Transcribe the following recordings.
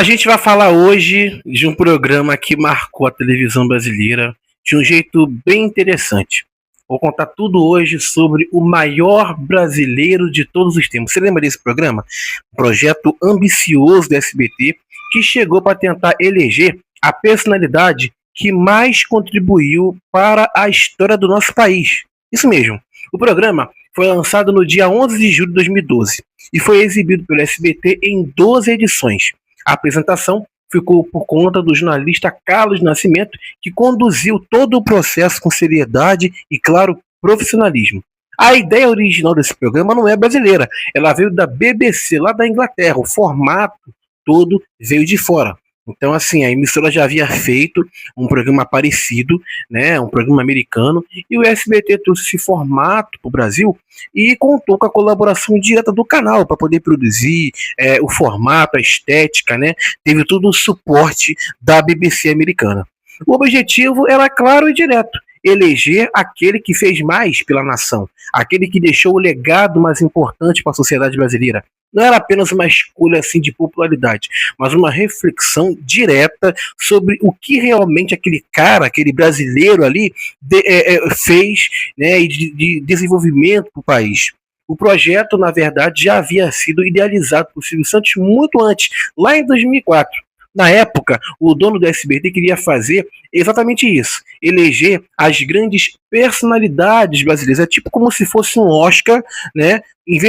A gente vai falar hoje de um programa que marcou a televisão brasileira de um jeito bem interessante. Vou contar tudo hoje sobre o maior brasileiro de todos os tempos. Você lembra desse programa? Um projeto ambicioso do SBT que chegou para tentar eleger a personalidade que mais contribuiu para a história do nosso país. Isso mesmo. O programa foi lançado no dia 11 de julho de 2012 e foi exibido pelo SBT em 12 edições. A apresentação ficou por conta do jornalista Carlos Nascimento, que conduziu todo o processo com seriedade e, claro, profissionalismo. A ideia original desse programa não é brasileira, ela veio da BBC, lá da Inglaterra. O formato todo veio de fora. Então, assim, a emissora já havia feito um programa parecido, né, um programa americano, e o SBT trouxe esse formato para o Brasil e contou com a colaboração direta do canal para poder produzir o formato, a estética, né, teve todo o suporte da BBC americana. O objetivo era claro e direto: eleger aquele que fez mais pela nação, aquele que deixou o legado mais importante para a sociedade brasileira. Não era apenas uma escolha assim de popularidade, mas uma reflexão direta sobre o que realmente aquele cara, aquele brasileiro ali fez, né, de desenvolvimento para o país. O projeto, na verdade, já havia sido idealizado por Silvio Santos muito antes, lá em 2004. Na época, o dono do SBT queria fazer exatamente isso: eleger as grandes personalidades brasileiras. É tipo como se fosse um Oscar, né?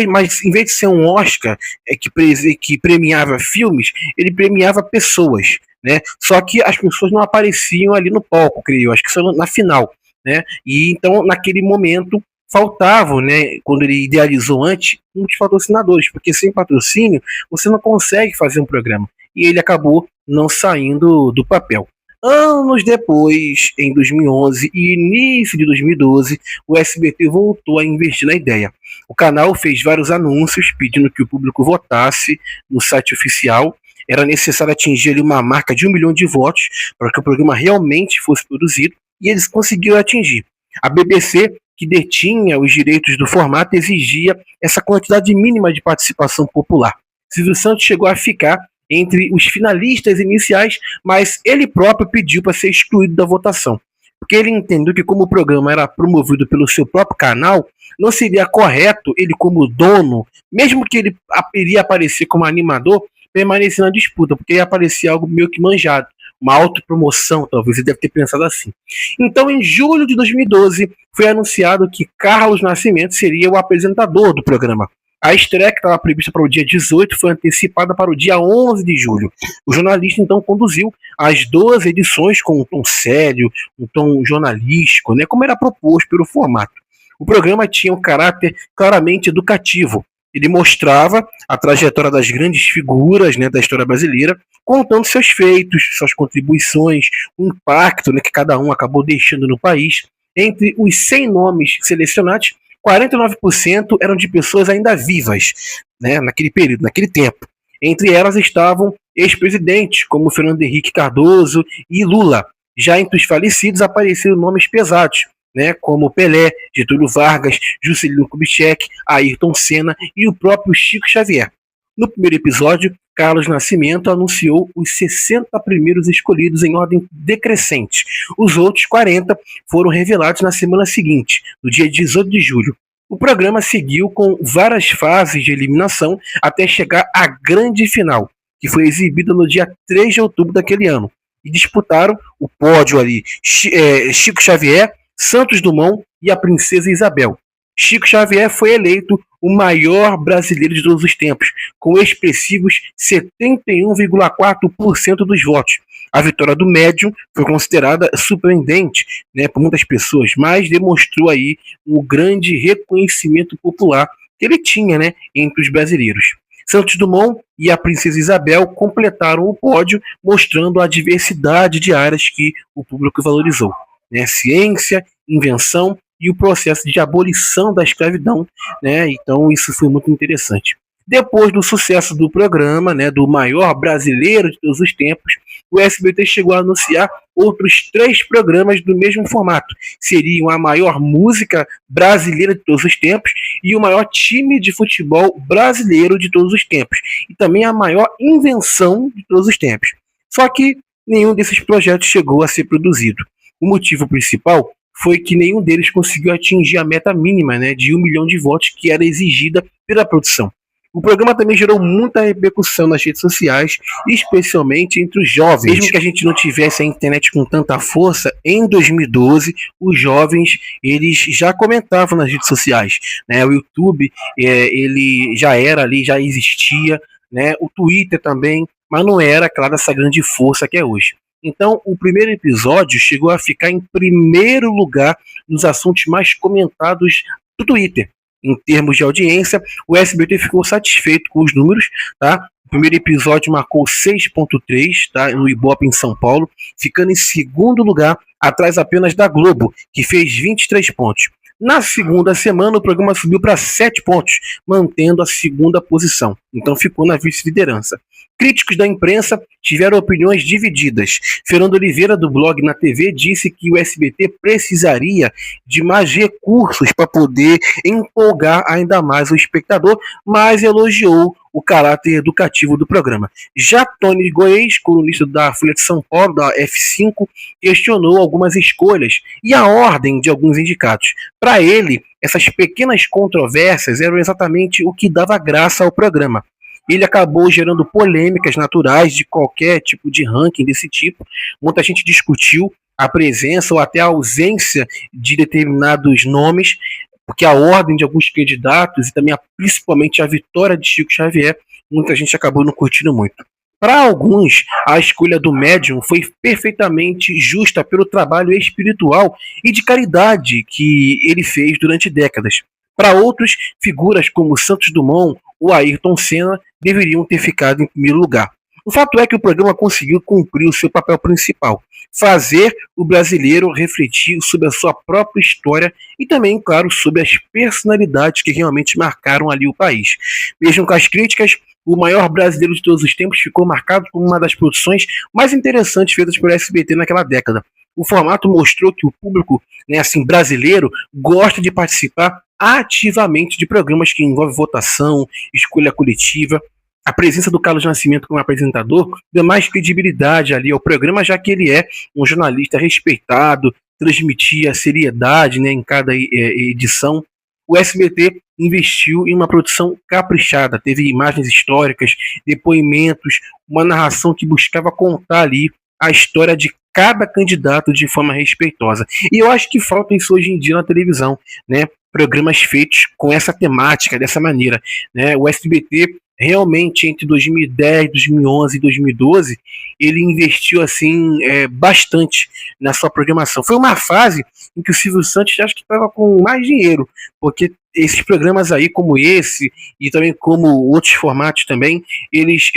Mas em vez de ser um Oscar que premiava filmes, ele premiava pessoas, né? Só que as pessoas não apareciam ali no palco, creio, acho que só na final, né? E então, naquele momento, faltavam, né, quando ele idealizou antes, muitos patrocinadores, porque sem patrocínio você não consegue fazer um programa. E ele acabou não saindo do papel. Anos depois, em 2011 e início de 2012, o SBT voltou a investir na ideia. O canal fez vários anúncios pedindo que o público votasse no site oficial. Era necessário atingir ali uma marca de 1 milhão de votos para que o programa realmente fosse produzido, e eles conseguiram atingir. A BBC, que detinha os direitos do formato, exigia essa quantidade mínima de participação popular. Silvio Santos chegou a ficar entre os finalistas iniciais, mas ele próprio pediu para ser excluído da votação, porque ele entendeu que, como o programa era promovido pelo seu próprio canal, não seria correto ele, como dono, mesmo que ele iria aparecer como animador, permanecer na disputa, porque ia aparecer algo meio que manjado, uma autopromoção, talvez ele deve ter pensado assim. Então, em julho de 2012, foi anunciado que Carlos Nascimento seria o apresentador do programa. A estreia, que estava prevista para o dia 18, foi antecipada para o dia 11 de julho. O jornalista, então, conduziu as 12 edições com um tom sério, um tom jornalístico, né, como era proposto pelo formato. O programa tinha um caráter claramente educativo. Ele mostrava a trajetória das grandes figuras, né, da história brasileira, contando seus feitos, suas contribuições, o impacto, né, que cada um acabou deixando no país. Entre os 100 nomes selecionados, 49% eram de pessoas ainda vivas, né, naquele período, naquele tempo. Entre elas estavam ex-presidentes como Fernando Henrique Cardoso e Lula. Já entre os falecidos apareceram nomes pesados, né, como Pelé, Getúlio Vargas, Juscelino Kubitschek, Ayrton Senna e o próprio Chico Xavier. No primeiro episódio, Carlos Nascimento anunciou os 60 primeiros escolhidos em ordem decrescente. Os outros 40 foram revelados na semana seguinte, no dia 18 de julho. O programa seguiu com várias fases de eliminação até chegar à grande final, que foi exibida no dia 3 de outubro daquele ano. E disputaram o pódio ali Chico Xavier, Santos Dumont e a Princesa Isabel. Chico Xavier foi eleito o maior brasileiro de todos os tempos, com expressivos 71,4% dos votos. A vitória do médium foi considerada surpreendente, né, por muitas pessoas, mas demonstrou aí um grande reconhecimento popular que ele tinha, né, entre os brasileiros. Santos Dumont e a Princesa Isabel completaram o pódio, mostrando a diversidade de áreas que o público valorizou, né, ciência, invenção e o processo de abolição da escravidão, né? Então isso foi muito interessante. Depois do sucesso do programa, né, do maior brasileiro de todos os tempos, o SBT chegou a anunciar outros 3 programas do mesmo formato. Seriam a maior música brasileira de todos os tempos e o maior time de futebol brasileiro de todos os tempos. E também a maior invenção de todos os tempos. Só que nenhum desses projetos chegou a ser produzido. O motivo principal foi que nenhum deles conseguiu atingir a meta mínima, né, de 1 milhão de votos que era exigida pela produção. O programa também gerou muita repercussão nas redes sociais, especialmente entre os jovens. Mesmo que a gente não tivesse a internet com tanta força, em 2012 os jovens eles já comentavam nas redes sociais, né? O YouTube ele já era ali, já existia, né? O Twitter também, mas não era, claro, essa grande força que é hoje. Então, o primeiro episódio chegou a ficar em primeiro lugar nos assuntos mais comentados do Twitter. Em termos de audiência, o SBT ficou satisfeito com os números, tá? O primeiro episódio marcou 6,3, tá? No Ibope, em São Paulo, ficando em segundo lugar, atrás apenas da Globo, que fez 23 pontos. Na segunda semana, o programa subiu para 7 pontos, mantendo a segunda posição. Então ficou na vice-liderança. Críticos da imprensa tiveram opiniões divididas. Fernando Oliveira, do blog Na TV, disse que o SBT precisaria de mais recursos para poder empolgar ainda mais o espectador, mas elogiou o caráter educativo do programa. Já Tony Goes, colunista da Folha de São Paulo, da F5, questionou algumas escolhas e a ordem de alguns indicados. Para ele, essas pequenas controvérsias eram exatamente o que dava graça ao programa. Ele acabou gerando polêmicas naturais de qualquer tipo de ranking desse tipo. Muita gente discutiu a presença ou até a ausência de determinados nomes, porque a ordem de alguns candidatos e também principalmente a vitória de Chico Xavier, muita gente acabou não curtindo muito. Para alguns, a escolha do médium foi perfeitamente justa pelo trabalho espiritual e de caridade que ele fez durante décadas. Para outros, figuras como Santos Dumont ou Ayrton Senna deveriam ter ficado em primeiro lugar. O fato é que o programa conseguiu cumprir o seu papel principal, fazer o brasileiro refletir sobre a sua própria história e também, claro, sobre as personalidades que realmente marcaram ali o país. Mesmo com as críticas, o maior brasileiro de todos os tempos ficou marcado como uma das produções mais interessantes feitas pelo SBT naquela década. O formato mostrou que o público, né, assim, brasileiro gosta de participar ativamente de programas que envolvem votação, escolha coletiva. A presença do Carlos Nascimento como apresentador deu mais credibilidade ali ao programa, já que ele é um jornalista respeitado, transmitia seriedade, né, em cada edição. O SBT investiu em uma produção caprichada, teve imagens históricas, depoimentos, uma narração que buscava contar ali a história de cada candidato de forma respeitosa. E eu acho que falta isso hoje em dia na televisão, né? Programas feitos com essa temática, dessa maneira, né? O SBT realmente entre 2010, 2011 e 2012 ele investiu assim bastante na sua programação. Foi uma fase em que o Silvio Santos acho que estava com mais dinheiro, porque esses programas aí como esse e também como outros formatos também, eles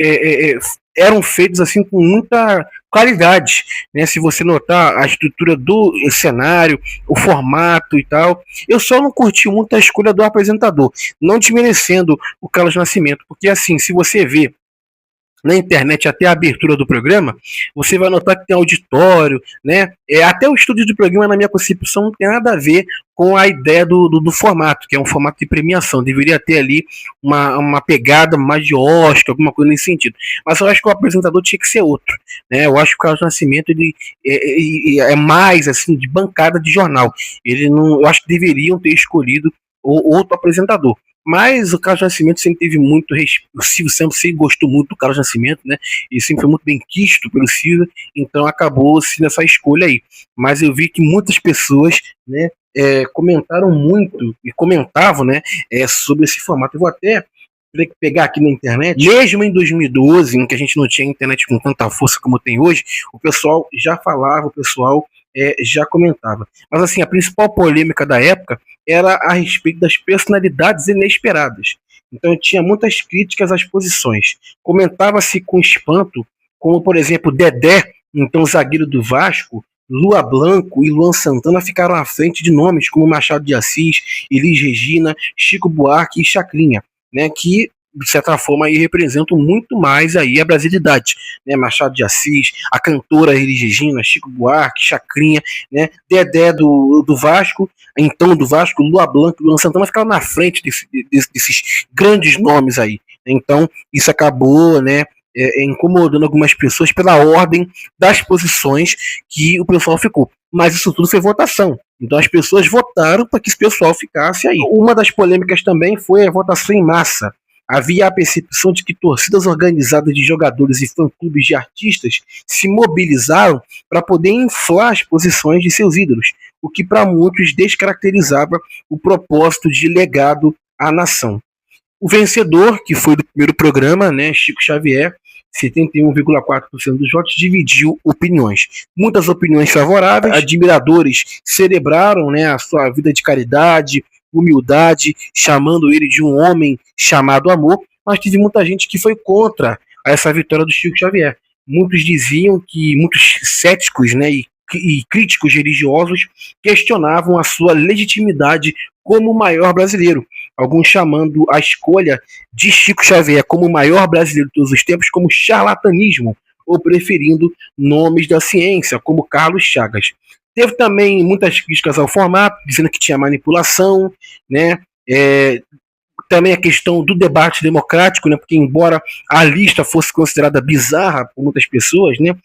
eram feitos assim com muita qualidade, né? Se você notar a estrutura do cenário, o formato e tal. Eu só não curti muito a escolha do apresentador, não desmerecendo o Carlos Nascimento, porque assim, se você vê na internet até a abertura do programa, você vai notar que tem auditório, né? Até o estúdio do programa, na minha concepção, não tem nada a ver com a ideia do formato, que é um formato de premiação. Deveria ter ali uma pegada mais de Oscar, alguma coisa nesse sentido. Mas eu acho que o apresentador tinha que ser outro, né? Eu acho que o Carlos Nascimento ele é mais assim de bancada de jornal. Ele não, eu acho que deveriam ter escolhido outro apresentador. Mas o Carlos Nascimento sempre teve muito respeito. O Silvio sempre gostou muito do Carlos Nascimento, né? E sempre foi muito bem quisto pelo Silvio, então acabou-se nessa escolha aí. Mas eu vi que muitas pessoas, né, comentaram muito e comentavam, né, sobre esse formato. Eu vou até pegar aqui na internet, mesmo em 2012, em que a gente não tinha internet com tanta força como tem hoje, o pessoal já falava, o pessoal já comentava. Mas assim, a principal polêmica da época era a respeito das personalidades inesperadas. Então tinha muitas críticas às posições. Comentava-se com espanto, como por exemplo Dedé, então zagueiro do Vasco, Lua Blanco e Luan Santana ficaram à frente de nomes como Machado de Assis, Elis Regina, Chico Buarque e Chacrinha, né, que de certa forma, aí representam muito mais aí a brasilidade, né? Machado de Assis, a cantora Elis Regina, Chico Buarque, Chacrinha, né? Dedé do Vasco, então do Vasco, Lua Blanc, Luan Santana ficaram na frente desses grandes nomes aí. Então, isso acabou, né, incomodando algumas pessoas pela ordem das posições que o pessoal ficou. Mas isso tudo foi votação. Então as pessoas votaram para que esse pessoal ficasse aí. Uma das polêmicas também foi a votação em massa. Havia a percepção de que torcidas organizadas de jogadores e fã-clubes de artistas se mobilizaram para poder inflar as posições de seus ídolos, o que para muitos descaracterizava o propósito de legado à nação. O vencedor, que foi do primeiro programa, né, Chico Xavier, 71,4% dos votos, dividiu opiniões. Muitas opiniões favoráveis, admiradores celebraram, né, a sua vida de caridade, humildade, chamando ele de um homem chamado amor, mas teve muita gente que foi contra essa vitória do Chico Xavier. Muitos diziam que, muitos céticos, né, e críticos religiosos questionavam a sua legitimidade como o maior brasileiro, alguns chamando a escolha de Chico Xavier como o maior brasileiro de todos os tempos como charlatanismo, ou preferindo nomes da ciência, como Carlos Chagas. Teve também muitas críticas ao formato, dizendo que tinha manipulação, né? Também a questão do debate democrático, né? Porque embora a lista fosse considerada bizarra por muitas pessoas, né?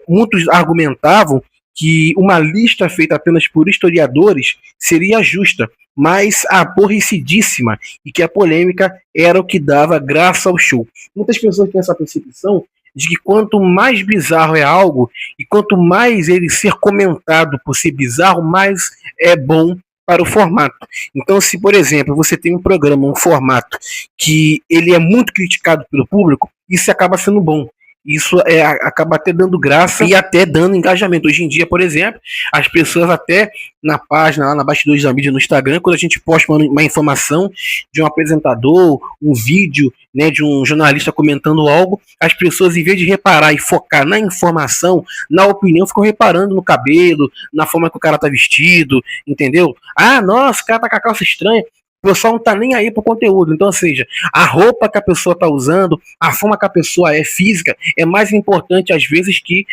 Muitos argumentavam que uma lista feita apenas por historiadores seria justa, mas aborrecidíssima, e que a polêmica era o que dava graça ao show. Muitas pessoas têm essa percepção de que quanto mais bizarro é algo, e quanto mais ele ser comentado por ser bizarro, mais é bom para o formato. Então, se, por exemplo, você tem um programa, um formato, que ele é muito criticado pelo público, isso acaba sendo bom. Isso acaba até dando graça e até dando engajamento. Hoje em dia, por exemplo, as pessoas até na página, lá na Bastidores da Mídia no Instagram, quando a gente posta uma informação de um apresentador, um vídeo, né, de um jornalista comentando algo, as pessoas, em vez de reparar e focar na informação, na opinião, ficam reparando no cabelo, na forma que o cara tá vestido, entendeu? Ah, nossa, o cara tá com a calça estranha. O pessoal não tá nem aí pro conteúdo. Então, ou seja, a roupa que a pessoa tá usando, a forma que a pessoa é física, é mais importante, às vezes, que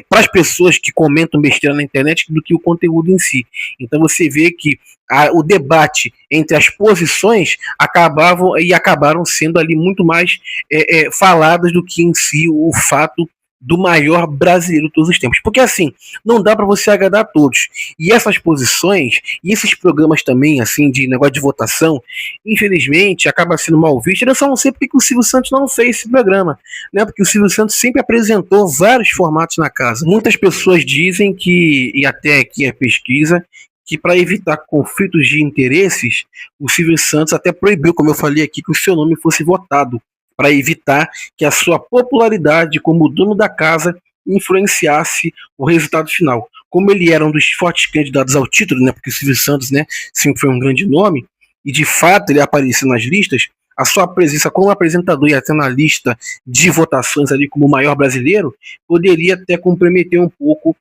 para as pessoas que comentam besteira na internet do que o conteúdo em si. Então, você vê que o debate entre as posições acabaram sendo ali muito mais faladas do que em si o fato do maior brasileiro de todos os tempos. Porque assim, não dá para você agradar a todos. E essas posições, e esses programas também, assim, de negócio de votação, infelizmente, acaba sendo mal visto. Eu só não sei porque o Silvio Santos não fez esse programa, né? Porque o Silvio Santos sempre apresentou vários formatos na casa. Muitas pessoas dizem que, e até aqui a pesquisa, que para evitar conflitos de interesses, o Silvio Santos até proibiu, como eu falei aqui, que o seu nome fosse votado, para evitar que a sua popularidade como dono da casa influenciasse o resultado final. Como ele era um dos fortes candidatos ao título, né, porque o Silvio Santos, né, sempre foi um grande nome, e de fato ele apareceu nas listas, a sua presença como apresentador e até na lista de votações ali como o maior brasileiro, poderia até comprometer um pouco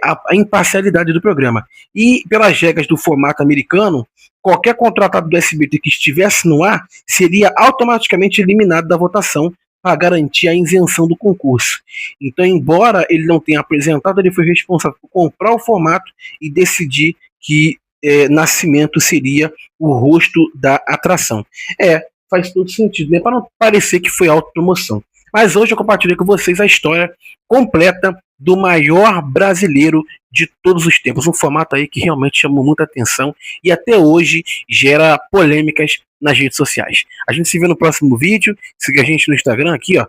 a imparcialidade do programa. E pelas regras do formato americano, qualquer contratado do SBT que estivesse no ar seria automaticamente eliminado da votação para garantir a isenção do concurso. Então, embora ele não tenha apresentado, ele foi responsável por comprar o formato e decidir que Nascimento seria o rosto da atração. Faz todo sentido, né? Para não parecer que foi autopromoção. Mas hoje eu compartilhei com vocês a história completa do maior brasileiro de todos os tempos. Um formato aí que realmente chamou muita atenção e até hoje gera polêmicas nas redes sociais. A gente se vê no próximo vídeo. Siga a gente no Instagram aqui, ó,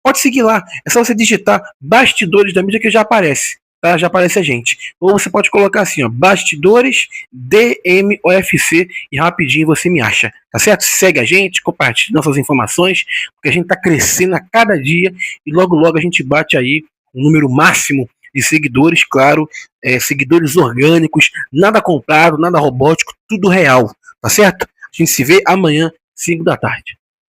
pode seguir lá. É só você digitar Bastidores da Mídia que já aparece. Tá? Já aparece a gente. Ou você pode colocar assim, ó, Bastidores DMOFC e rapidinho você me acha. Tá certo? Segue a gente, compartilha nossas informações, porque a gente tá crescendo a cada dia e logo logo a gente bate aí um número máximo de seguidores, claro, seguidores orgânicos, nada comprado, nada robótico, tudo real. Tá certo? A gente se vê amanhã, 5 da tarde.